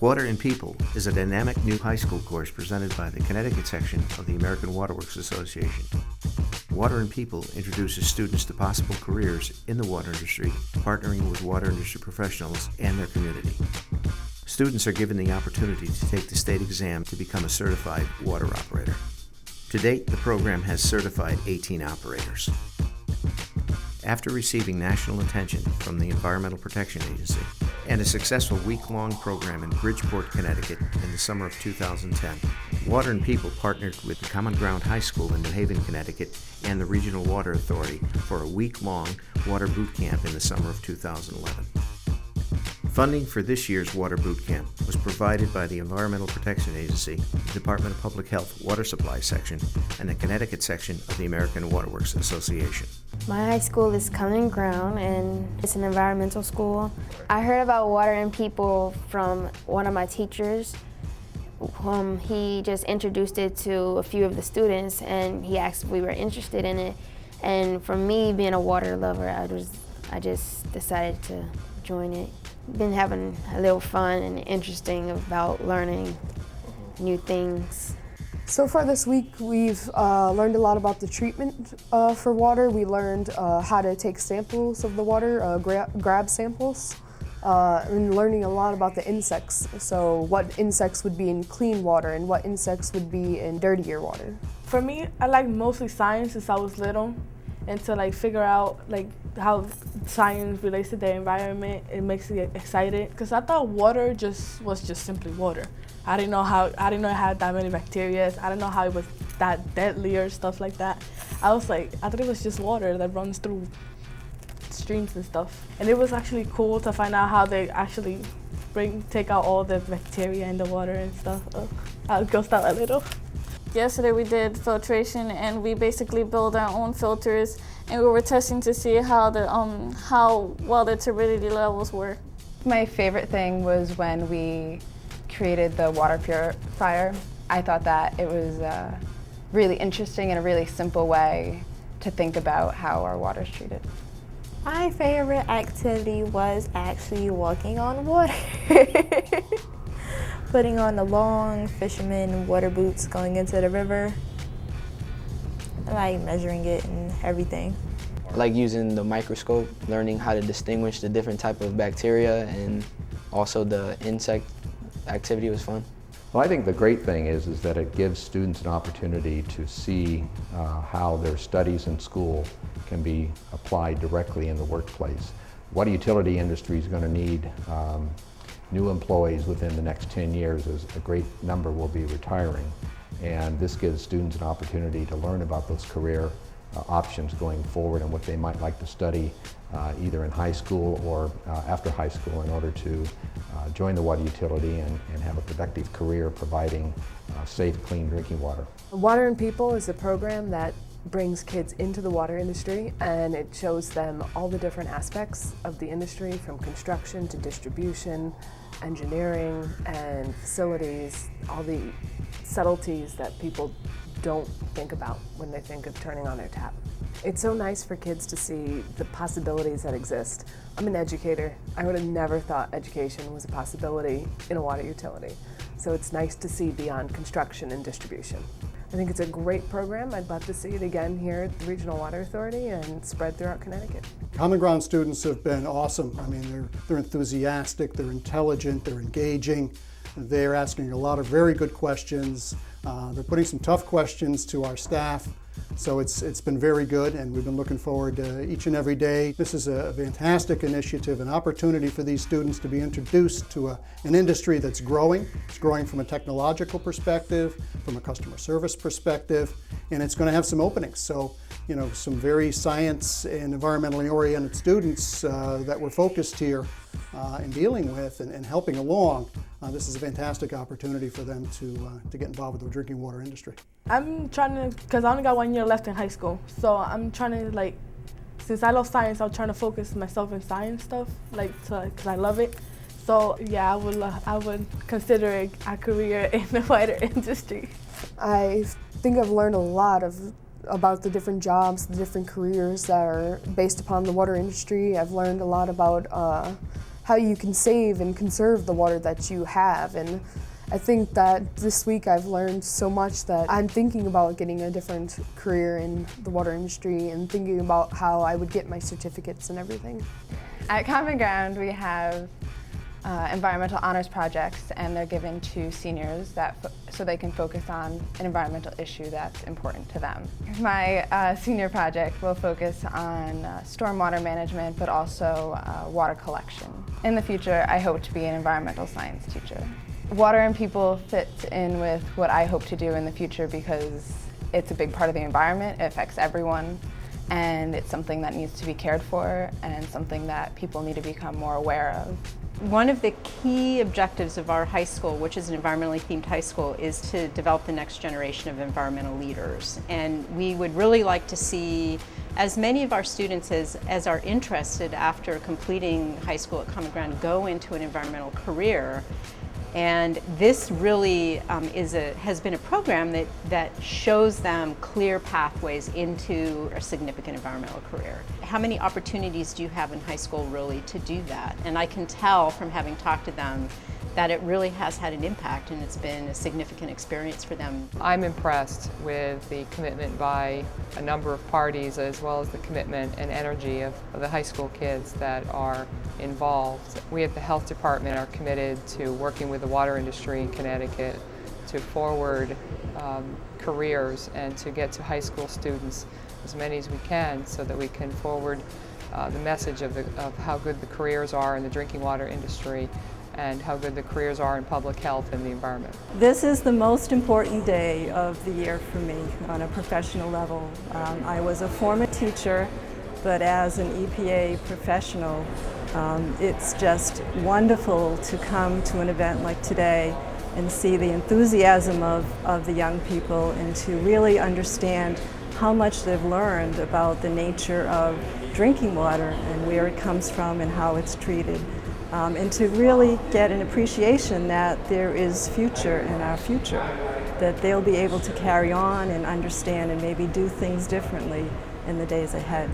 Water and People is a dynamic new high school course presented by the Connecticut Section of the American Waterworks Association. Water and People introduces students to possible careers in the water industry, partnering with water industry professionals and their community. Students are given the opportunity to take the state exam to become a certified water operator. To date, the program has certified 18 operators. After receiving national attention from the Environmental Protection Agency and a successful week-long program in Bridgeport, Connecticut in the summer of 2010, Water and People partnered with the Common Ground High School in New Haven, Connecticut and the Regional Water Authority for a week-long water boot camp in the summer of 2011. Funding for this year's Water Boot Camp was provided by the Environmental Protection Agency, the Department of Public Health Water Supply Section, and the Connecticut Section of the American Waterworks Association. My high school is Common Ground, and it's an environmental school. I heard about Water and People from one of my teachers. He just introduced it to a few of the students, and he asked if we were interested in it. And for me, being a water lover, I just decided to join it. Been having a little fun and interesting about learning new things. So far this week, we've learned a lot about the treatment for water. We learned how to take samples of the water, grab samples, and learning a lot about the insects. So what insects would be in clean water and what insects would be in dirtier water. For me, I like mostly science since I was little, and to figure out how science relates to the environment. It makes me excited because I thought water was just simply water. I didn't know it had that many bacteria. I didn't know how it was that deadly or stuff like that. I thought it was just water that runs through streams and stuff. And it was actually cool to find out how they actually take out all the bacteria in the water and stuff. I'll ghost out a little. Yesterday we did filtration, and we basically built our own filters, and we were testing to see how well the turbidity levels were. My favorite thing was when we created the water purifier. I thought that it was really interesting and a really simple way to think about how our water is treated. My favorite activity was actually walking on water. Putting on the long fisherman water boots going into the river. I like measuring it and everything. I like using the microscope, learning how to distinguish the different type of bacteria, and also the insect activity was fun. Well, I think the great thing is that it gives students an opportunity to see how their studies in school can be applied directly in the workplace. Water utility industry is going to need new employees within the next 10 years, as a great number will be retiring. And this gives students an opportunity to learn about those career options going forward and what they might like to study either in high school or after high school in order to join the water utility and have a productive career providing safe, clean drinking water. Water and People is a program that brings kids into the water industry, and it shows them all the different aspects of the industry, from construction to distribution, engineering, and facilities, all the subtleties that people don't think about when they think of turning on their tap. It's so nice for kids to see the possibilities that exist. I'm an educator. I would have never thought education was a possibility in a water utility. So it's nice to see beyond construction and distribution. I think it's a great program. I'd love to see it again here at the Regional Water Authority and spread throughout Connecticut. Common Ground students have been awesome. I mean, they're enthusiastic, they're intelligent, they're engaging. They're asking a lot of very good questions. They're putting some tough questions to our staff. So it's been very good, and we've been looking forward to each and every day. This is a fantastic initiative, an opportunity for these students to be introduced to an industry that's growing. It's growing from a technological perspective, from a customer service perspective, and it's going to have some openings. So, you know, some very science and environmentally oriented students that we're focused here in dealing with and helping along. This is a fantastic opportunity for them to get involved with the drinking water industry. I'm trying to, because I only got 1 year left in high school, so I'm trying to, since I love science, I'm trying to focus myself in science stuff, because I love it. So yeah, I would consider a career in the water industry. I think I've learned a lot about the different jobs, the different careers that are based upon the water industry. I've learned a lot about how you can save and conserve the water that you have. And I think that this week I've learned so much that I'm thinking about getting a different career in the water industry and thinking about how I would get my certificates and everything. At Common Ground, we have environmental honors projects, and they're given to seniors so they can focus on an environmental issue that's important to them. My senior project will focus on stormwater management, but also water collection. In the future, I hope to be an environmental science teacher. Water and people fits in with what I hope to do in the future because it's a big part of the environment, it affects everyone, and it's something that needs to be cared for and something that people need to become more aware of. One of the key objectives of our high school, which is an environmentally themed high school, is to develop the next generation of environmental leaders. And we would really like to see as many of our students as are interested after completing high school at Common Ground go into an environmental career. And this really has been a program that shows them clear pathways into a significant environmental career. How many opportunities do you have in high school really to do that? And I can tell from having talked to them that it really has had an impact and it's been a significant experience for them. I'm impressed with the commitment by a number of parties as well as the commitment and energy of the high school kids that are involved. We at the health department are committed to working with the water industry in Connecticut to forward careers and to get to high school students as many as we can so that we can forward the message of how good the careers are in the drinking water industry and how good the careers are in public health and the environment. This is the most important day of the year for me on a professional level. I was a former teacher, but as an EPA professional, it's just wonderful to come to an event like today and see the enthusiasm of the young people and to really understand how much they've learned about the nature of drinking water and where it comes from and how it's treated. And to really get an appreciation that there is future in our future, that they'll be able to carry on and understand and maybe do things differently in the days ahead.